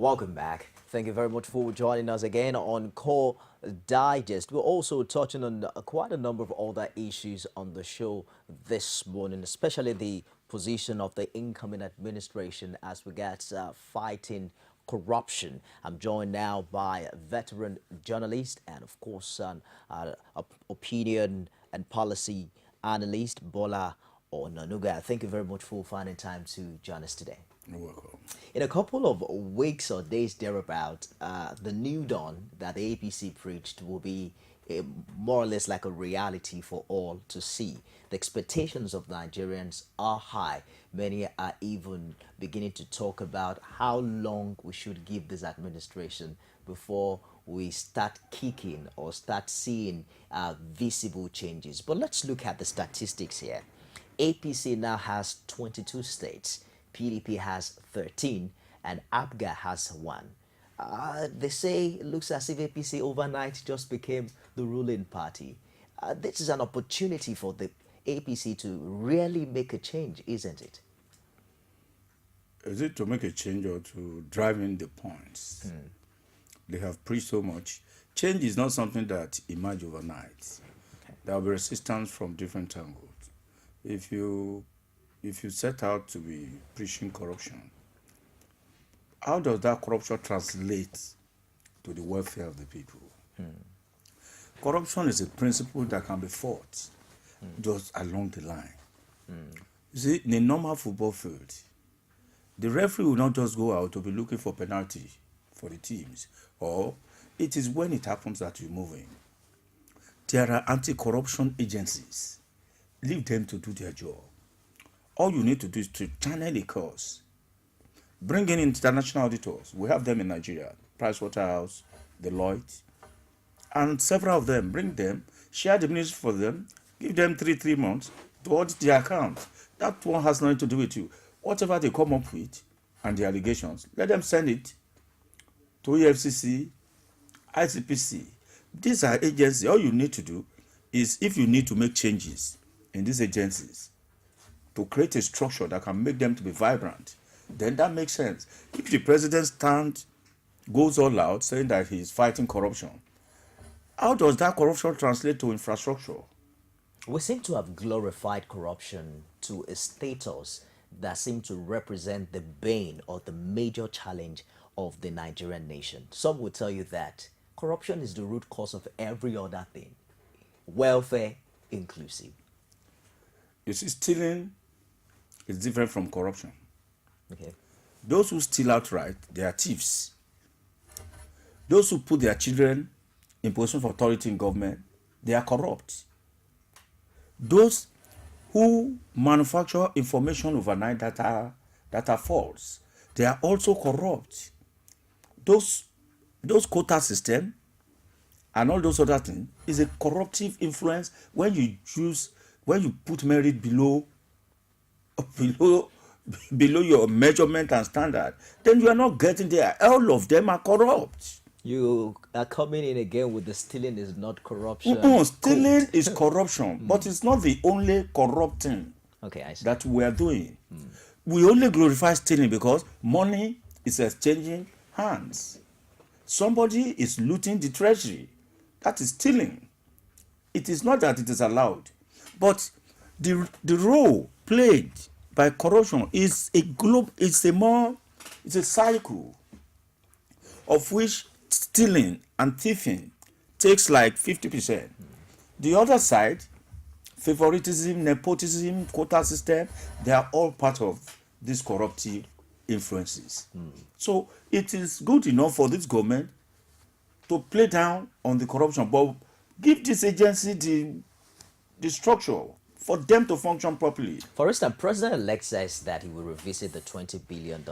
Welcome back. Thank you very much for joining us again on Core Digest. We're also touching on quite a number of other issues on the show this morning, especially the position of the incoming administration as regards fighting corruption. I'm joined now by a veteran journalist and, of course, opinion and policy analyst, BOLA ONANUGA. Thank you very much for finding time to join us today. You're welcome. In a couple of weeks or days thereabout, the new dawn that the APC preached will be more or less like a reality for all to see. The expectations of Nigerians are high. Many are even beginning to talk about how long we should give this administration before we start kicking or start seeing visible changes. But let's look at the statistics here. APC now has 22 states. PDP has 13 and APGA has 1. They say it looks as if APC overnight just became the ruling party. This is an opportunity for the APC to really make a change, isn't it? Is it to make a change or to drive in the points? They have preached so much. Change is not something that emerges overnight. Okay. There will be resistance from different angles. If you set out to be preaching corruption, how does that corruption translate to the welfare of the people? Corruption is a principle that can be fought just along the line. You see, in a normal football field, the referee will not just go out to be looking for penalty for the teams, or it is when it happens that you move in. There are anti-corruption agencies. Leave them to do their job. All you need to do is to channel a course. Bring in international auditors. We have them in Nigeria, Pricewaterhouse, Deloitte, and several of them. Bring them, share the news for them, give them 3 months to audit their accounts. That one has nothing to do with you. Whatever they come up with and the allegations, let them send it to EFCC, ICPC. These are agencies. All you need to do is, if you need to make changes in these agencies, to create a structure that can make them to be vibrant, then that makes sense. If the president goes all out saying that he is fighting corruption, how does that corruption translate to infrastructure? We seem to have glorified corruption to a status that seems to represent the bane or the major challenge of the Nigerian nation. Some will tell you that corruption is the root cause of every other thing, welfare inclusive. You see, stealing is different from corruption. Okay. Those who steal outright, they are thieves. Those who put their children in position of authority in government, they are corrupt. Those who manufacture information overnight that are false, they are also corrupt. Those quota system and all those other things is a corruptive influence when you put merit below your measurement and standard, then you are not getting there. All of them are corrupt. You are coming in again with the stealing is not corruption. Stealing is corruption, but it's not the only corrupting that we are doing. We only glorify stealing because money is exchanging hands. Somebody is looting the treasury. That is stealing. It is not that it is allowed, but the role played by corruption is it's a cycle of which stealing and thieving takes like 50%. The other side, favoritism, nepotism, quota system, they are all part of these corruptive influences. So it is good enough for this government to play down on the corruption, but give this agency the structure for them to function properly. For instance, President-elect says that he will revisit the $20 billion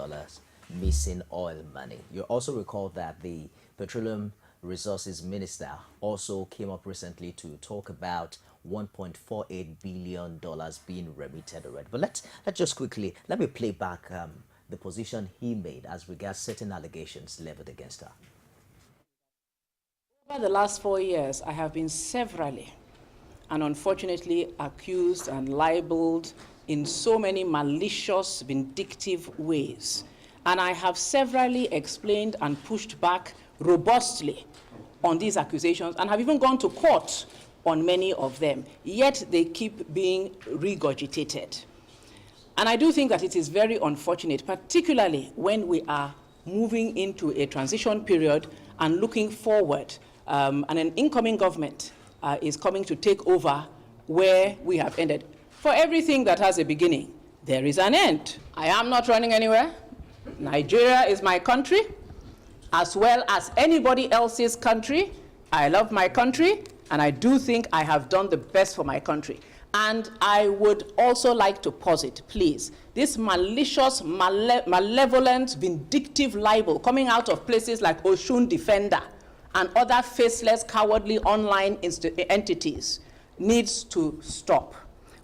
missing oil money. You also recall that the Petroleum Resources Minister also came up recently to talk about $1.48 billion being remitted already. But let's just quickly, let me play back the position he made as regards certain allegations leveled against her. Over the last 4 years, I have been severally and unfortunately accused and libeled in so many malicious, vindictive ways. And I have severally explained and pushed back robustly on these accusations and have even gone to court on many of them, yet they keep being regurgitated. And I do think that it is very unfortunate, particularly when we are moving into a transition period and looking forward, and an incoming government is coming to take over where we have ended. For everything that has a beginning, there is an end. I am not running anywhere. Nigeria is my country, as well as anybody else's country. I love my country, and I do think I have done the best for my country. And I would also like to posit, please, this malicious, malevolent, vindictive libel coming out of places like Oshun Defender and other faceless, cowardly online entities needs to stop.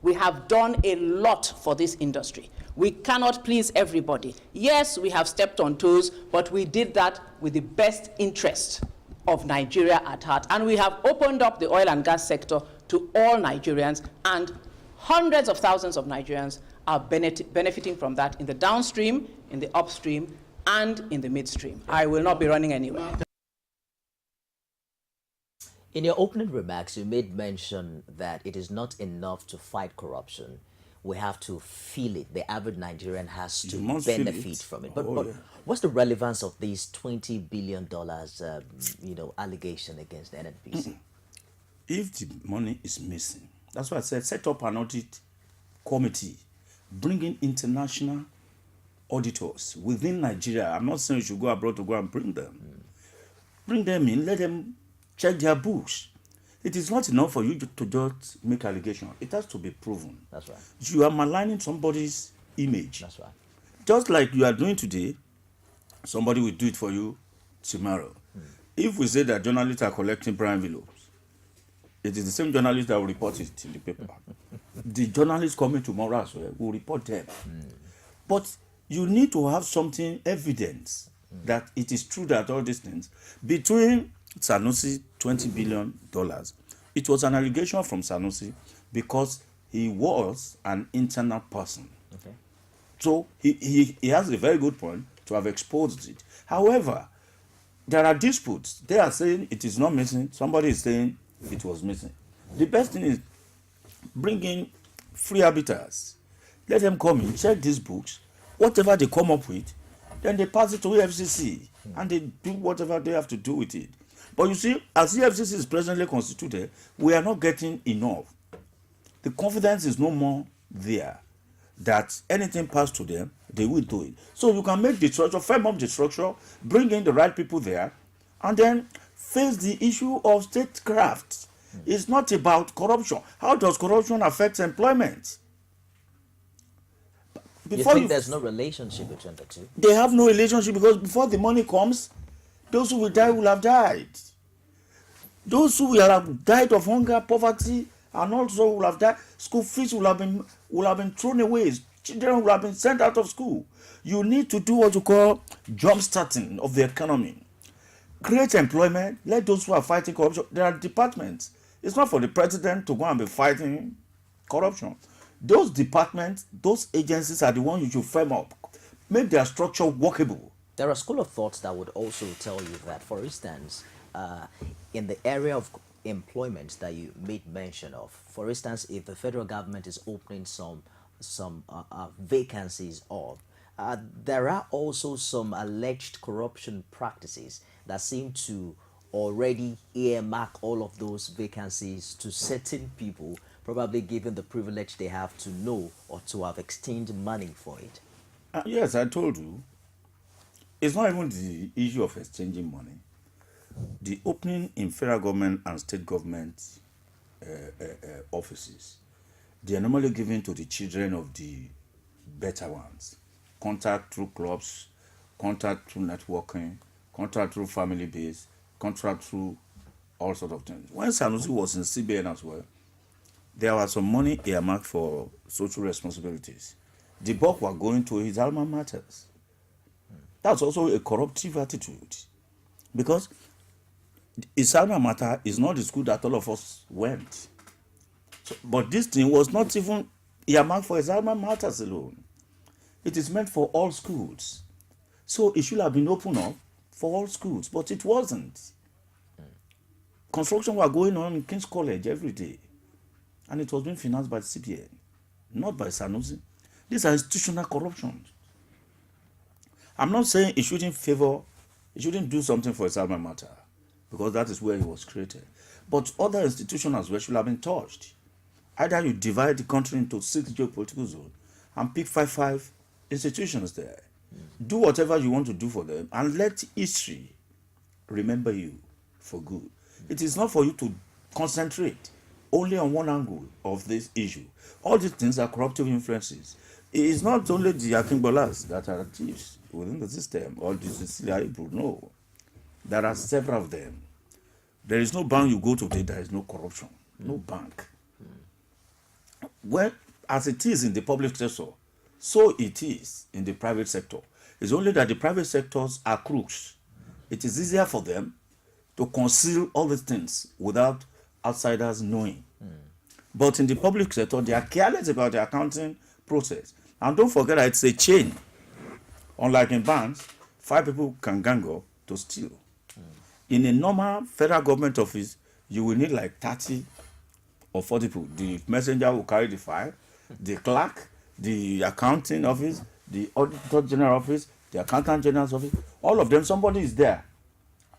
We have done a lot for this industry. We cannot please everybody. Yes, we have stepped on toes, but we did that with the best interest of Nigeria at heart. And we have opened up the oil and gas sector to all Nigerians, and hundreds of thousands of Nigerians are benefiting from that in the downstream, in the upstream, and in the midstream. I will not be running anywhere. In your opening remarks, you made mention that it is not enough to fight corruption. We have to feel it. The average Nigerian has to benefit from it. But what's the relevance of these $20 billion, allegation against the NNPC? If the money is missing, that's why I said set up an audit committee, bring in international auditors within Nigeria. I'm not saying you should go abroad to go and bring them. Bring them in, let them check their books. It is not enough for you to just make allegations. It has to be proven. That's right. You are maligning somebody's image. That's right. Just like you are doing today, somebody will do it for you tomorrow. If we say that journalists are collecting bribe envelopes, it is the same journalist that will report it in the paper. The journalists coming tomorrow as well will report them. But you need to have something, evidence, that it is true that all these things. Between Sanusi, $20 billion, it was an allegation from Sanusi because he was an internal person. Okay. So he has a very good point to have exposed it. However, there are disputes. They are saying it is not missing. Somebody is saying it was missing. The best thing is bring in free arbiters. Let them come in, check these books. Whatever they come up with, then they pass it to EFCC and they do whatever they have to do with it. But you see, as EFCC is presently constituted, we are not getting enough. The confidence is no more there that anything passed to them, they will do it. So you can make the structure, firm up the structure, bring in the right people there, and then face the issue of statecraft. It's not about corruption. How does corruption affect employment? Before there's no relationship between the two? They have no relationship because before the money comes, those who will die will have died. Those who will have died of hunger, poverty, and also will have died. School fees will have been thrown away. Children will have been sent out of school. You need to do what you call jump starting of the economy. Create employment. Let those who are fighting corruption. There are departments. It's not for the president to go and be fighting corruption. Those departments, those agencies are the ones you should firm up. Make their structure workable. There are school of thoughts that would also tell you that, for instance, in the area of employment that you made mention of, for instance, if the federal government is opening some vacancies up, there are also some alleged corruption practices that seem to already earmark all of those vacancies to certain people, probably given the privilege they have to know or to have exchanged money for it. Yes, I told you. It's not even the issue of exchanging money. The opening in federal government and state government offices, they are normally given to the children of the better ones. Contact through clubs, contact through networking, contact through family base, contract through all sorts of things. When Sanusi was in CBN as well, there was some money earmarked for social responsibilities. The bulk were going to his alma maters. That's also a corruptive attitude, because his alma mater is not the school that all of us went. So, but this thing was not even earmarked for his alma maters alone. It is meant for all schools. So it should have been opened up for all schools, but it wasn't. Construction were going on in King's College every day, and it was being financed by the CBN, not by Sanusi. These are institutional corruption. I'm not saying it shouldn't do something for its alma mater, because that is where it was created. But other institutions as well should have been touched. Either you divide the country into 6 geopolitical zones and pick five institutions there. Do whatever you want to do for them and let history remember you for good. It is not for you to concentrate only on one angle of this issue. All these things are corruptive influences. It is not only the Akingbolas that are thieves within the system or the Cecilia Ibu. No. There are several of them. There is no bank you go to today, there is no corruption. No bank. Well, as it is in the public sector, so it is in the private sector. It's only that the private sectors are crooks. It is easier for them to conceal all these things without outsiders knowing. But in the public sector, they are careless about the accounting process. And don't forget that it's a chain. Unlike in banks, 5 people can gang up to steal. In a normal federal government office, you will need like 30 or 40 people. The messenger will carry the file, the clerk, the accounting office, the auditor general office, the accountant general's office. All of them, somebody is there.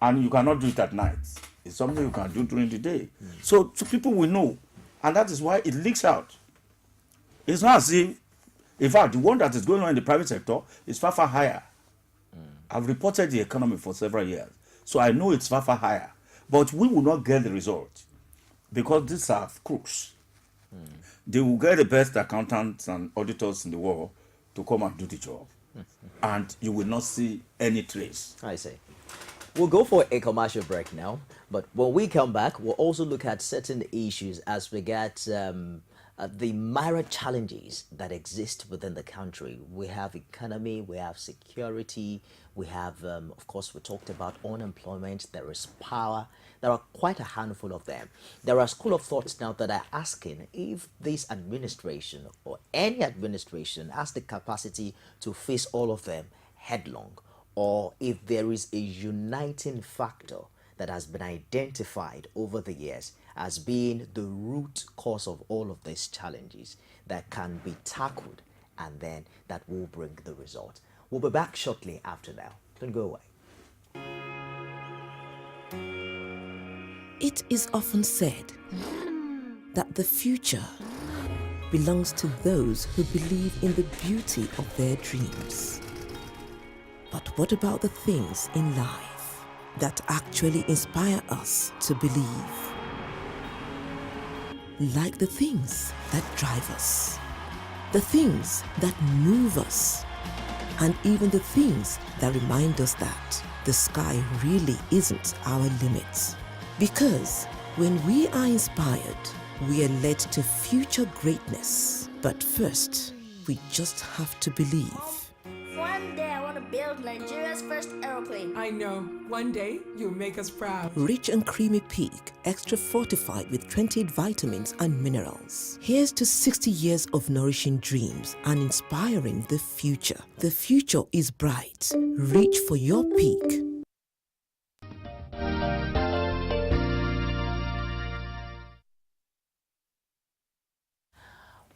And you cannot do it at night. It's something you can do during the day. So people will know. And that is why it leaks out. It's not as if, in fact, the one that is going on in the private sector is far, far higher. I've reported the economy for several years. So I know it's far, far higher. But we will not get the result because these are crooks. They will get the best accountants and auditors in the world to come and do the job. And you will not see any trace. I see. We'll go for a commercial break now, but when we come back, we'll also look at certain issues as regards the myriad challenges that exist within the country. We have economy, we have security, we have, of course, we talked about unemployment, there is power. There are quite a handful of them. There are school of thoughts now that are asking if this administration or any administration has the capacity to face all of them headlong, or if there is a uniting factor that has been identified over the years as being the root cause of all of these challenges that can be tackled and then that will bring the result. We'll be back shortly after now. Don't go away. It is often said that the future belongs to those who believe in the beauty of their dreams. But what about the things in life that actually inspire us to believe? Like the things that drive us, the things that move us, and even the things that remind us that the sky really isn't our limit. Because when we are inspired, we are led to future greatness. But first, we just have to believe. One day I want to build Nigeria's first aeroplane. I know. One day, you'll make us proud. Rich and creamy peak, extra fortified with 28 vitamins and minerals. Here's to 60 years of nourishing dreams and inspiring the future. The future is bright. Reach for your peak.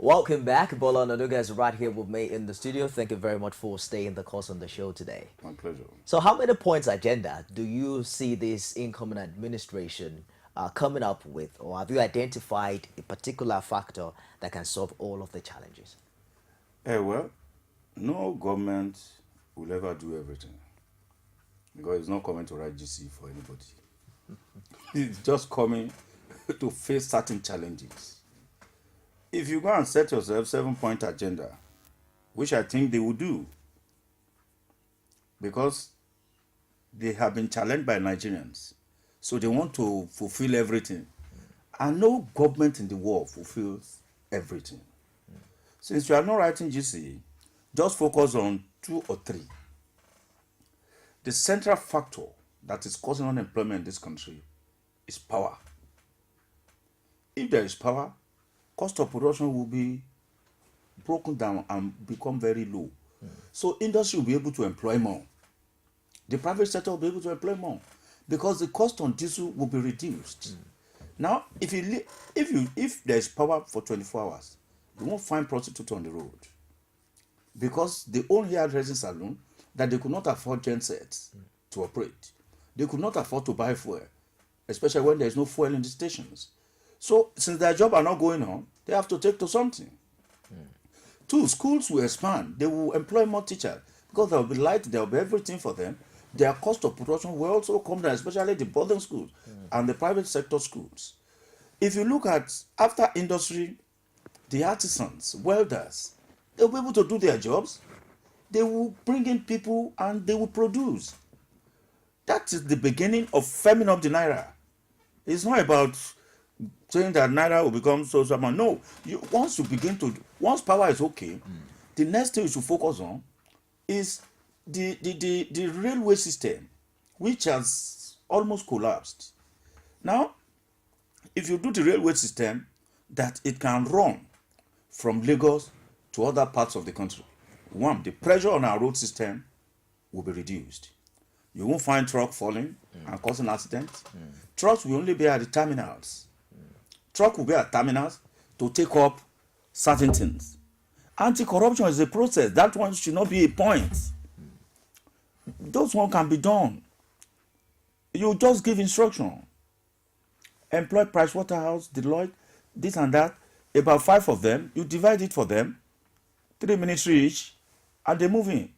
Welcome back. BOLA ONANUGA is right here with me in the studio. Thank you very much for staying the course on the show today. My pleasure. So how many points agenda do you see this incoming administration coming up with, or have you identified a particular factor that can solve all of the challenges? Well, no government will ever do everything because it's not coming to write GC for anybody. It's just coming to face certain challenges. If you go and set yourself 7-point agenda, which I think they will do, because they have been challenged by Nigerians, so they want to fulfill everything. And no government in the world fulfills everything. Since you are not writing GC, just focus on 2 or 3. The central factor that is causing unemployment in this country is power. If there is power, cost of production will be broken down and become very low. So industry will be able to employ more. The private sector will be able to employ more because the cost on diesel will be reduced. Now, if there is power for 24 hours, you won't find prostitutes on the road because they own hairdressing salon that they could not afford gen sets to operate. They could not afford to buy fuel, especially when there is no fuel in the stations. So, since their job are not going on, they have to take to something. Two, schools will expand. They will employ more teachers because there will be light, there will be everything for them. Their cost of production will also come down, especially the boarding schools and the private sector schools. If you look at after industry, the artisans, welders, they'll be able to do their jobs. They will bring in people and they will produce. That is the beginning of firming up the naira. It's not about saying that naira will become so amount. No, once power is okay, the next thing you should focus on is the railway system, which has almost collapsed. Now, if you do the railway system, that it can run from Lagos to other parts of the country, one, the pressure on our road system will be reduced. You won't find truck falling and causing accidents. Trucks will only be at the terminals. Truck will be at terminals to take up certain things. Anti-corruption is a process. That one should not be a point. Those one can be done. You just give instruction. Employ Pricewaterhouse, Deloitte, this and that. About 5 of them. You divide it for them. 3 minutes each. And they move in.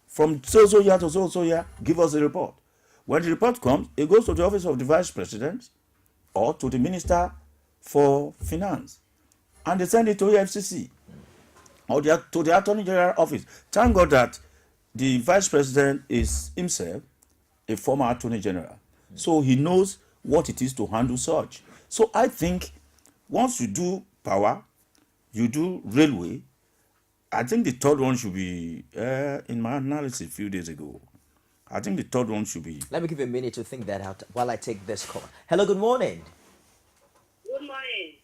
From so year to so year, give us a report. When the report comes, it goes to the office of the vice president or to the minister for finance. And they send it to EFCC or to the attorney general office. Thank God that the vice president is himself a former attorney general. So he knows what it is to handle such. So I think once you do power, you do railway, I think the third one should be, in my analysis a few days ago, I think the third one should be... Let me give you a minute to think that out while I take this call. Hello, good morning. Good morning.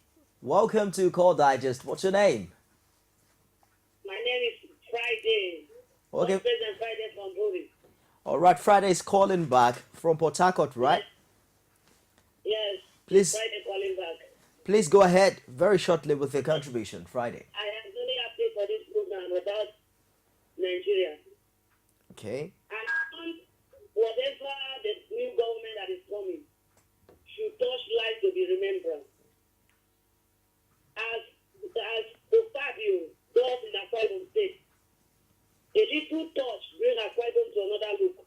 Welcome to Call Digest. What's your name? My name is Friday. Okay. President Friday from Bori. All right, Friday's calling back from Port Harcourt, right? Yes. Please. Friday calling back. Please go ahead very shortly with your contribution, Friday. I am really happy for this program about Nigeria. Okay. And whatever the new government that is coming should touch life to be remembered. As Fabio does in Akwa Ibom State, a little touch bring Akwa Ibom to another look.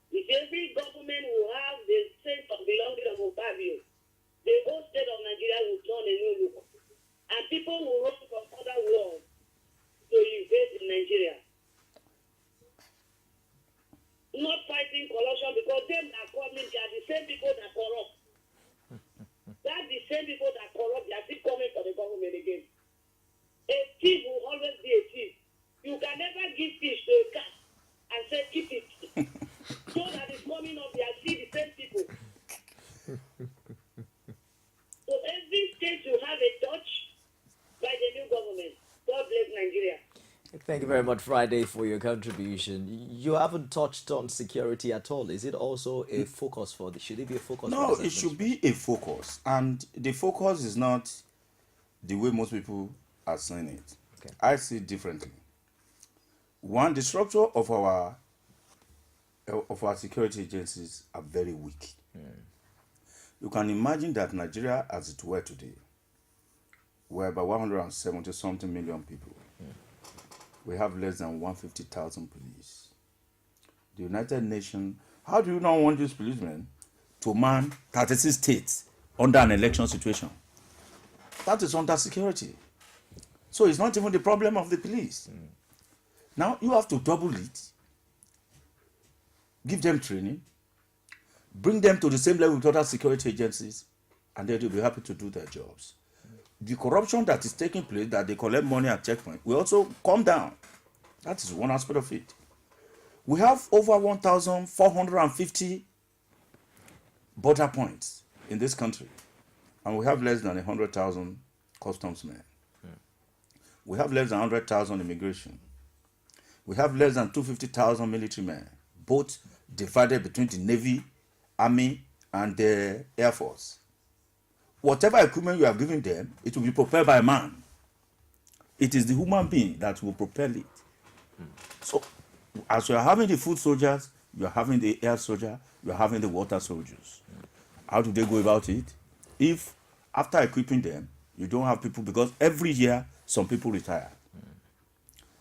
If every government will have the sense of belonging of Fabio, the whole state of Nigeria will turn a new look. And people will run from other worlds to invade in Nigeria. Not fighting corruption because them that are coming, they are the same people that corrupt. That's the same people that corrupt, they are still coming for the government again. A thief will always be a thief. You can never give fish to a cat and say, keep it. So that is coming up, they are still the same people. So every state will have a touch by the new government. God bless Nigeria. Thank you very much, Friday, for your contribution. You haven't touched on security at all. Is it also a focus for should it be a focus? No, for it should be a focus. And the focus is not the way most people are saying it. Okay. I see it differently. One, the structure of our security agencies are very weak. You can imagine that Nigeria, as it were today, we're about 170 something million people. We have less than 150,000 police. The United Nations, how do you not want these policemen to man 36 states under an election situation? That is under security. So it's not even the problem of the police. Now you have to double it, give them training, bring them to the same level with other security agencies, and then they'll be happy to do their jobs. The corruption that is taking place, that they collect money at checkpoint, will also come down. That is one aspect of it. We have over 1,450 border points in this country, and we have less than 100,000 customs men. We have less than 100,000 immigration. We have less than 250,000 military men, both divided between the Navy, Army, and the Air Force. Whatever equipment you have given them, it will be propelled by a man. It is the human being that will propel it. So, as you are having the foot soldiers, you are having the air soldier, you are having the water soldiers. How do they go about it? If, after equipping them, you don't have people, because every year some people retire.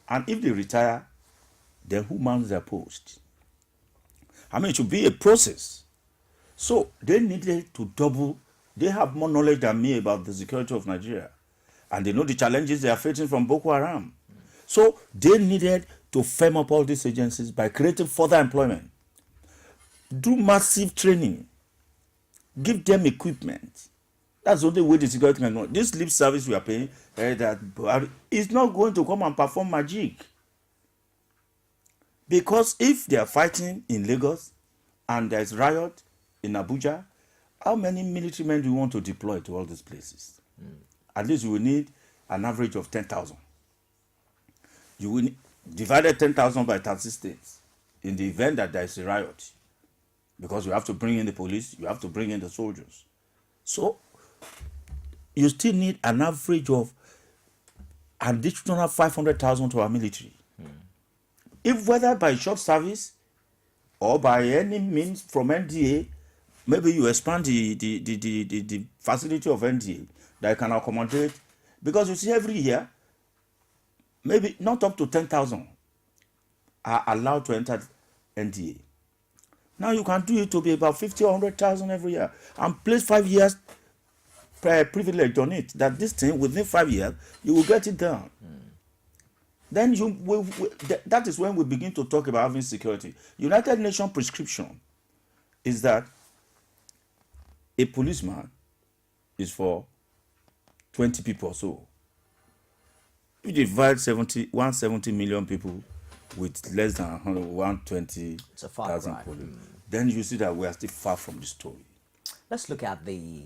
And if they retire, then who mans their post? I mean, it should be a process. So they needed to double. They have more knowledge than me about the security of Nigeria. And they know the challenges they are facing from Boko Haram. So they needed to firm up all these agencies by creating further employment. Do massive training. Give them equipment. That's the only way the security can go. This lip service we are paying, that is not going to come and perform magic. Because if they are fighting in Lagos and there is riot in Abuja, how many military men do you want to deploy to all these places? At least you will need an average of 10,000. You will divide 10,000 by 30 states in the event that there is a riot. Because you have to bring in the police, you have to bring in the soldiers. So, you still need an average of an additional 500,000 to our military. If whether by short service or by any means from NDA, maybe you expand the facility of NDA that can accommodate, because you see every year, maybe not up to 10,000 are allowed to enter NDA. Now you can do it to be about 50 or 100,000 every year and place 5 years privilege on it, that this thing within 5 years you will get it done. Then that is when we begin to talk about having security. United Nations prescription is that a policeman is for 20 people or so. You divide 170 million people with less than 120,000 police. Then you see that we are still far from the story. Let's look at the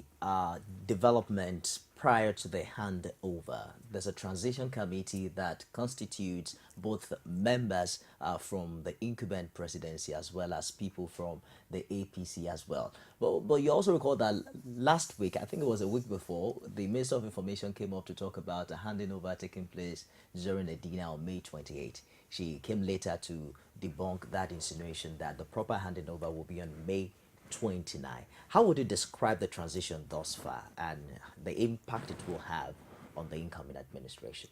development prior to the handover. There's a transition committee that constitutes both members from the incumbent presidency as well as people from the APC as well. But you also recall that last week, I think it was a week before, the Minister of Information came up to talk about a handing over taking place during a dinner on May 28. She came later to debunk that insinuation that the proper handing over will be on May 29. How would you describe the transition thus far and the impact it will have on the incoming administration?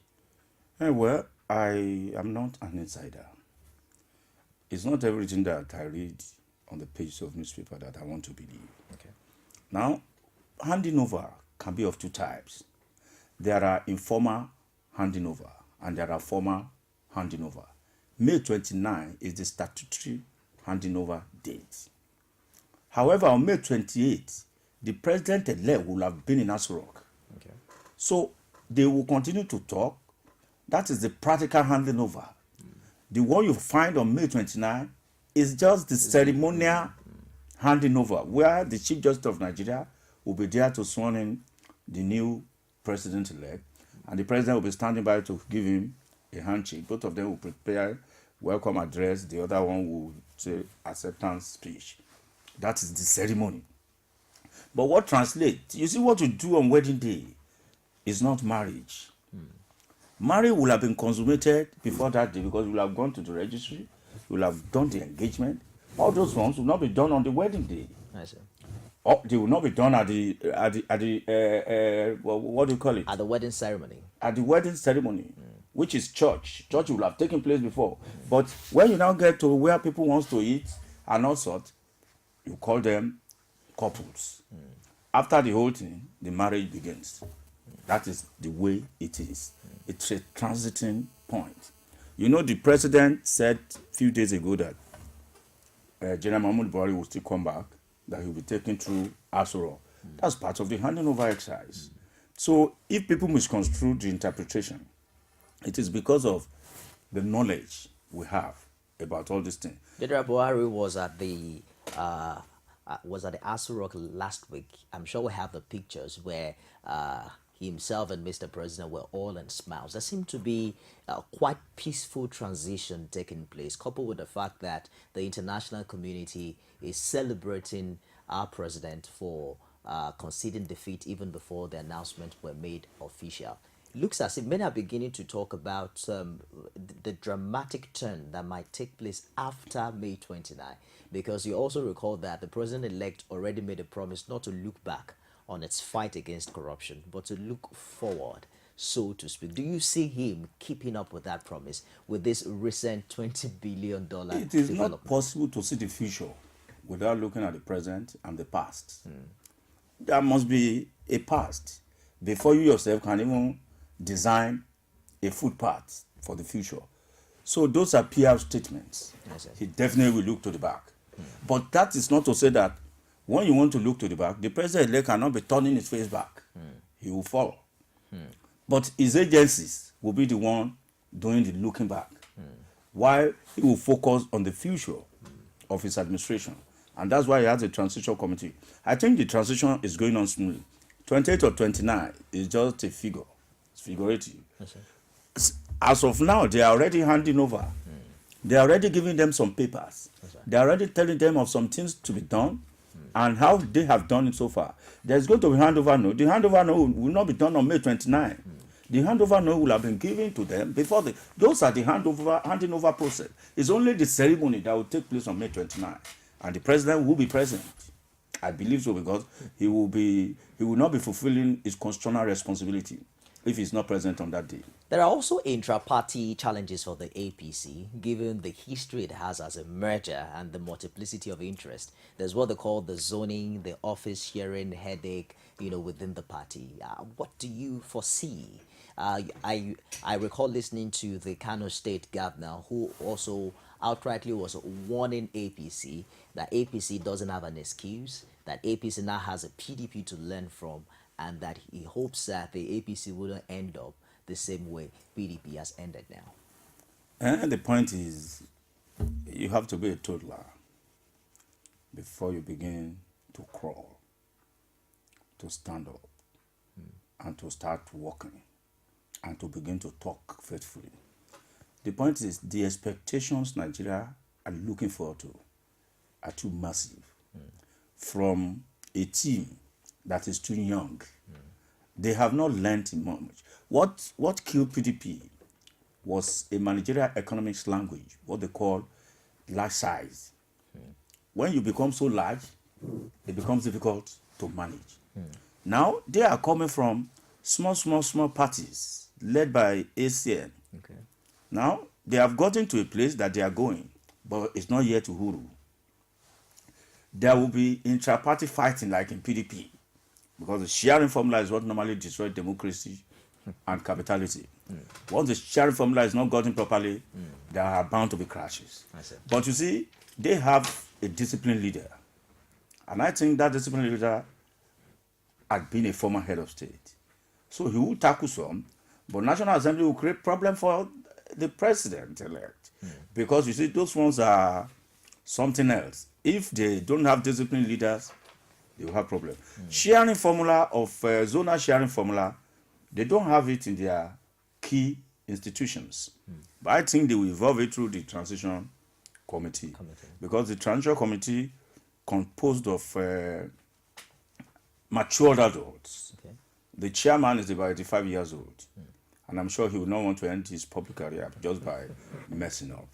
Well, I am not an insider. It's not everything that I read on the pages of newspaper that I want to believe. Okay. Now, handing over can be of two types. There are informal handing over and there are formal handing over. May 29 is the statutory handing over date. However, on May 28, the president-elect will have been in Aso Rock. Okay. So they will continue to talk. That is the practical handing over. The one you find on May 29 is just the ceremonial handing over, where the Chief Justice of Nigeria will be there to swear in the new president-elect, and the president will be standing by to give him a handshake. Both of them will prepare welcome address. The other one will say acceptance speech. That is the ceremony. But what translates, you see, what you do on wedding day is not marriage. Marriage will have been consummated before that day because you will have gone to the registry, you will have done the engagement. All those ones will not be done on the wedding day. I see. Or they will not be done at the what do you call it? At the wedding ceremony. At the wedding ceremony, which is church. Church will have taken place before. But when you now get to where people want to eat and all sorts, you call them couples. After the whole thing, the marriage begins. That is the way it is. It's a transiting point. You know, the president said a few days ago that General Mahmoud Buhari will still come back, that he will be taken through Aso Rock. That's part of the handing over exercise. So if people misconstrue the interpretation, it is because of the knowledge we have about all these things. General Buhari was at the Aso Rock last week. I'm sure we have the pictures where himself and Mr. President were all in smiles. There seemed to be a quite peaceful transition taking place, coupled with the fact that the international community is celebrating our president for conceding defeat even before the announcement were made official. It looks as if many are beginning to talk about the dramatic turn that might take place after May 29, because you also recall that the president-elect already made a promise not to look back on its fight against corruption, but to look forward, so to speak. Do you see him keeping up with that promise with this recent $20 billion It is not possible to see the future without looking at the present and the past. There must be a past before you yourself can even design a footpath for the future. So those are PR statements. Yes, sir. He definitely will look to the back. But that is not to say that when you want to look to the back, the president cannot be turning his face back. He will fall. But his agencies will be the one doing the looking back, while he will focus on the future of his administration. And that's why he has a transition committee. I think the transition is going on smoothly. 28 or 29 is just a figure. It's figurative. Yes, As of now, they are already handing over. They are already giving them some papers. They are already telling them of some things to be done and how they have done it so far. There's going to be handover note. The handover note will not be done on May 29. The handover note will have been given to them before those are the handing over process. It's only the ceremony that will take place on May 29. And the president will be present. I believe so, because he will not be fulfilling his constitutional responsibility if he's not present on that day. There are also intra-party challenges for the APC, given the history it has as a merger and the multiplicity of interest. There's what they call the zoning, the office sharing headache, within the party. What do you foresee? I recall listening to the Kano State governor, who also outrightly was warning APC that APC doesn't have an excuse, that APC now has a PDP to learn from, and that he hopes that the APC wouldn't end up the same way PDP has ended now. And the point is, you have to be a toddler before you begin to crawl, to stand up, and to start walking, and to begin to talk faithfully. The point is, the expectations Nigeria are looking forward to are too massive. From a team that is too young, they have not learned much. What killed PDP was a managerial economics language, what they call large size. When you become so large, it becomes difficult to manage. Now, they are coming from small parties led by ACN. Okay. Now, they have gotten to a place that they are going, but it's not yet Uhuru. There will be intra-party fighting like in PDP, because the sharing formula is what normally destroys democracy and capitality. Once the sharing formula is not gotten properly, there are bound to be crashes. But you see, they have a disciplined leader. And I think that disciplined leader had been a former head of state. So he will tackle some, but National Assembly will create problem for the president-elect. Because you see, those ones are something else. If they don't have disciplined leaders, they will have problem. Sharing formula of zonal sharing formula, they don't have it in their key institutions. But I think they will evolve it through the transition committee. Because the transition committee composed of matured adults. Okay. The chairman is about 85 years old. And I'm sure he will not want to end his public career just by messing up.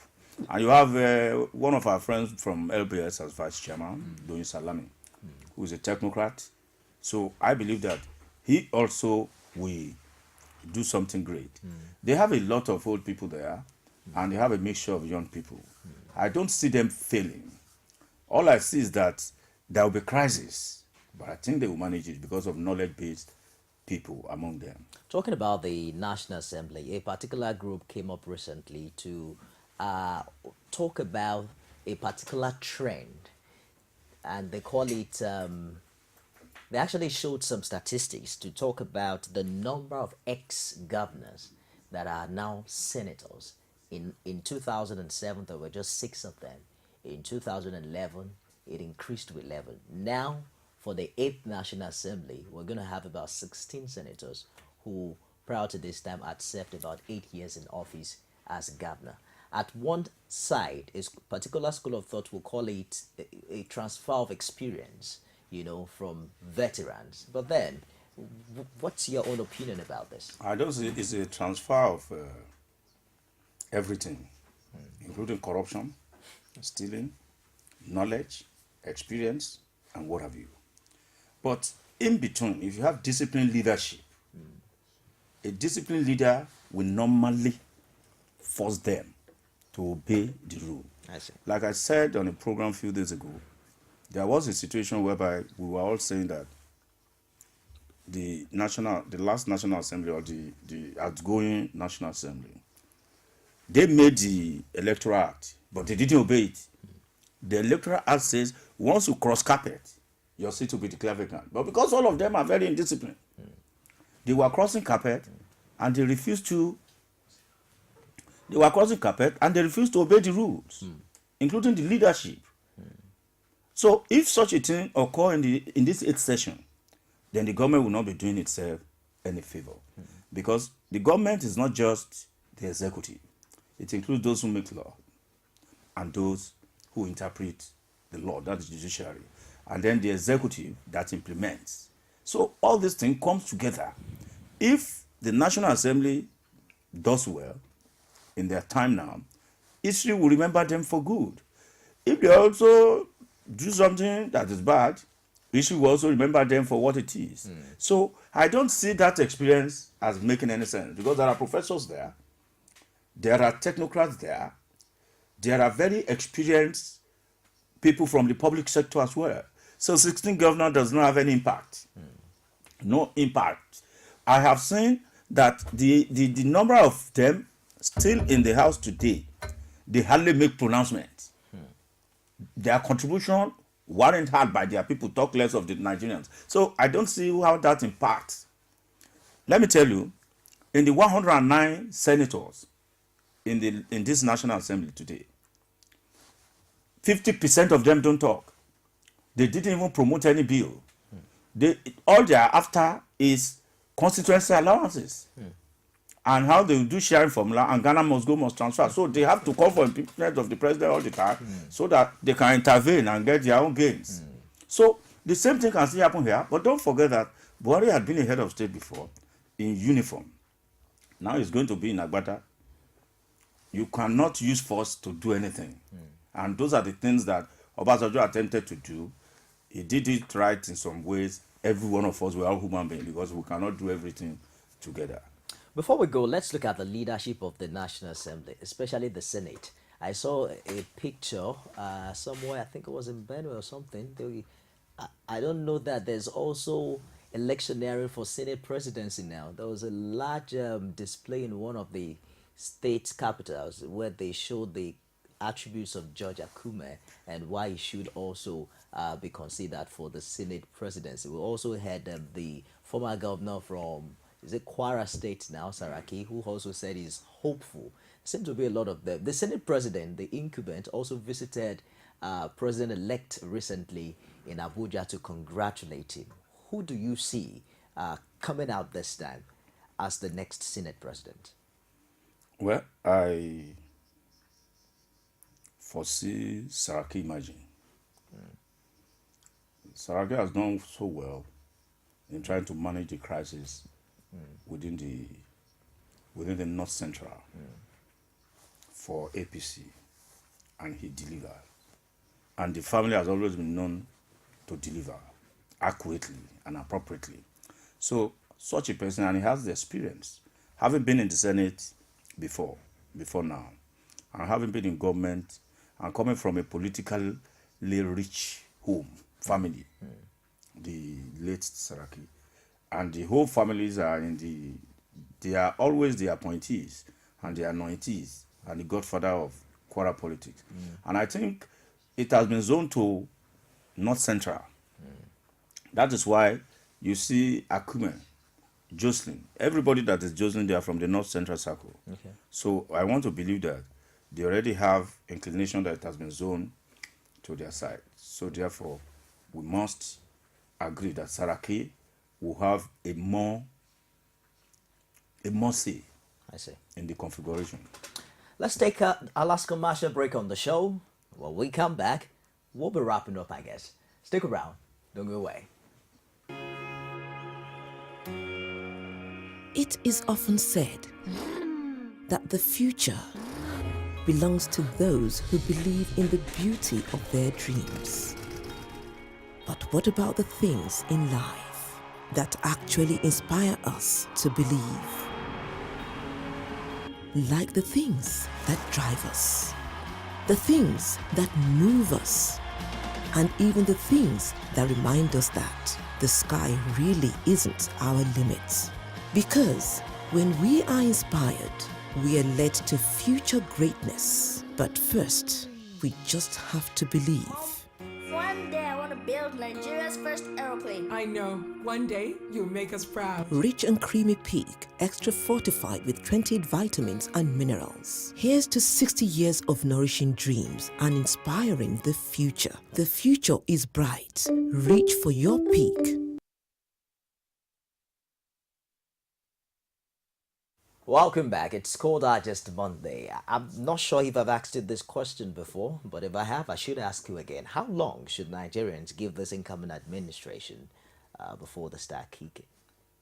And you have one of our friends from LBS as vice chairman, doing Salami, who is a technocrat. So I believe that he also will do something great. They have a lot of old people there, and they have a mixture of young people. I don't see them failing. All I see is that there will be crisis, but I think they will manage it because of knowledge-based people among them. Talking about the National Assembly, a particular group came up recently to talk about a particular trend, and they call it, they actually showed some statistics to talk about the number of ex-governors that are now senators. In 2007, there were just 6 of them. In 2011, it increased to 11. Now, for the 8th National Assembly, we're going to have about 16 senators who, prior to this time, had served about 8 years in office as governor. At one side, a particular school of thought will call it a transfer of experience, from veterans. But then, what's your own opinion about this? I don't see it's a transfer of everything, including corruption, stealing, knowledge, experience, and what have you. But in between, if you have disciplined leadership, a disciplined leader will normally force them to obey the rule. I see. Like I said on a program a few days ago, there was a situation whereby we were all saying that the last National Assembly, or the outgoing National Assembly, they made the Electoral Act, but they didn't obey it. The Electoral Act says once you cross carpet, your seat will be declared vacant. But because all of them are very indisciplined, they were crossing carpet and they refused to. They were crossing carpet and they refused to obey the rules, including the leadership. So if such a thing occur in this 8th session, then the government will not be doing itself any favor. Because the government is not just the executive. It includes those who make law and those who interpret the law, that is judiciary, and then the executive that implements. So all this thing comes together. If the National Assembly does well in their time now, history will remember them for good. If they also do something that is bad, history will also remember them for what it is. So I don't see that experience as making any sense, because there are professors there, there are technocrats there are very experienced people from the public sector as well. So 16 governor does not have any impact. No impact. I have seen that the number of them still in the house today, they hardly make pronouncements. Their contribution weren't had by their people, talk less of the Nigerians. So I don't see how that impacts. Let me tell you, in the 109 senators in this National Assembly today, 50% of them don't talk. They didn't even promote any bill. All they are after is constituency allowances. And how they will do sharing formula, and Ghana must transfer. So they have to call for impeachment of the president all the time so that they can intervene and get their own gains. So the same thing can still happen here. But don't forget that Buhari had been a head of state before in uniform. Now he's going to be in Agbata. You cannot use force to do anything. And those are the things that Obasanjo attempted to do. He did it right in some ways. Every one of us, we are all human beings, because we cannot do everything together. Before we go, let's look at the leadership of the National Assembly, especially the Senate. I saw a picture somewhere, I think it was in Benue or something. I don't know that there's also electioneering for Senate presidency now. There was a large display in one of the state capitals where they showed the attributes of George Akume and why he should also be considered for the Senate presidency. We also had the former governor from, is it Kwara State now, Saraki, who also said he's hopeful. Seem to be a lot of them. The Senate president, the incumbent, also visited President-elect recently in Abuja to congratulate him. Who do you see coming out this time as the next Senate president? Well, I foresee Saraki emerging. Saraki has done so well in trying to manage the crisis within the North Central for APC, and he delivered. And the family has always been known to deliver accurately and appropriately. So such a person, and he has the experience, having been in the Senate before now, and having been in government, and coming from a politically rich family, the late Saraki, and the whole families are they are always the appointees and the anointees and the godfather of Kwara politics. And I think it has been zoned to North Central. That is why you see Akume, Jocelyn, everybody that is Jocelyn, they are from the North Central circle. Okay. So I want to believe that they already have inclination that it has been zoned to their side. So therefore, we must agree that Saraki will have a more say I see. in the configuration. Let's take our last commercial break on the show. When we come back, we'll be wrapping up, I guess. Stick around. Don't go away. It is often said that the future belongs to those who believe in the beauty of their dreams. But what about the things in life that actually inspire us to believe? Like the things that drive us, the things that move us, and even the things that remind us that the sky really isn't our limit. Because when we are inspired, we are led to future greatness. But first, we just have to believe. One day I want to build Nigeria's first aeroplane. I know. One day you'll make us proud. Rich and creamy peak, extra fortified with 28 vitamins and minerals. Here's to 60 years of nourishing dreams and inspiring the future. The future is bright. Reach for your peak. Welcome back. It's Core Digest Monday. I'm not sure if I've asked you this question before, but if I have, I should ask you again. How long should Nigerians give this incoming administration before they start kicking?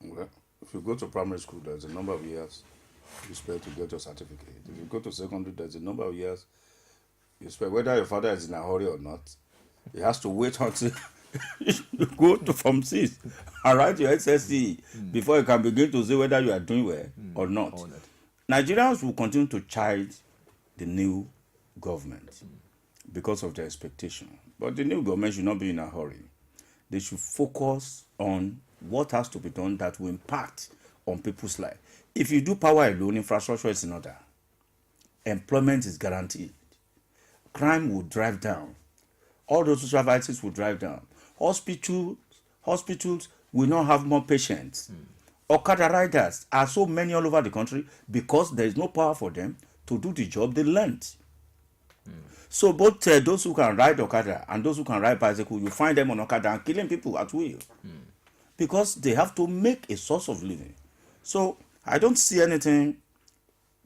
Well, if you go to primary school, there's a number of years you spend to get your certificate. If you go to secondary, there's a number of years you spend. Whether your father is in a hurry or not, he has to wait until you go to Form 6 and write your SSC before you can begin to say whether you are doing well or not. Nigerians will continue to chide the new government because of their expectation. But the new government should not be in a hurry. They should focus on what has to be done that will impact on people's life. If you do power alone, infrastructure is in order. Employment is guaranteed. Crime will drive down. All those social vices will drive down. Hospitals will not have more patients. Okada riders are so many all over the country because there is no power for them to do the job they learned. So both those who can ride Okada and those who can ride bicycle, you find them on Okada and killing people at will. Because they have to make a source of living. So I don't see anything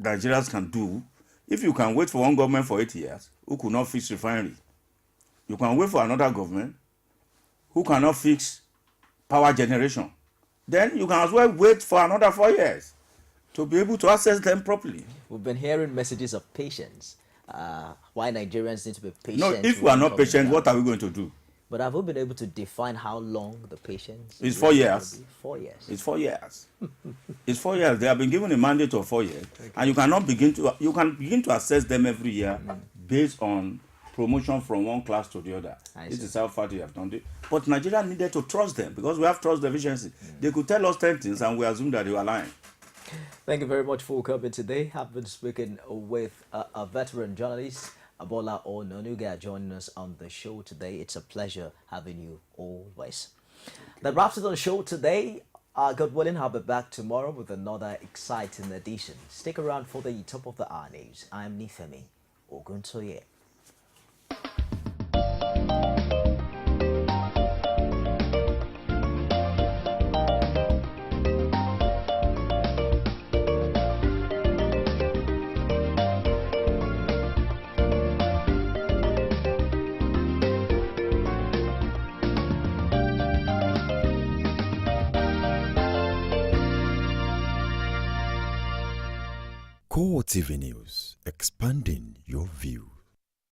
Nigerians can do. If you can wait for one government for 8 years who could not fix refinery, you can wait for another government who cannot fix power generation. Then you can as well wait for another 4 years to be able to access them properly. We've been hearing messages of patience. Why Nigerians need to be patient. No, if we are not patient, what are we going to do? But have we been able to define how long the patience? It's 4 years. 4 years. It's 4 years. It's 4 years. They have been given a mandate of 4 years, and you can begin to assess them every year based on promotion from one class to the other. This is how far they have done it. But Nigeria needed to trust them because we have trust deficiency. They could tell us 10 things and we assume that they were lying. Thank you very much for coming today. I've been speaking with a veteran journalist, BOLA ONANUGA, joining us on the show today. It's a pleasure having you always. That wraps it on the show today. God willing, I'll be back tomorrow with another exciting edition. Stick around for the top of the hour news. I'm Nifemi Oguntoye. Core TV News, expanding your views.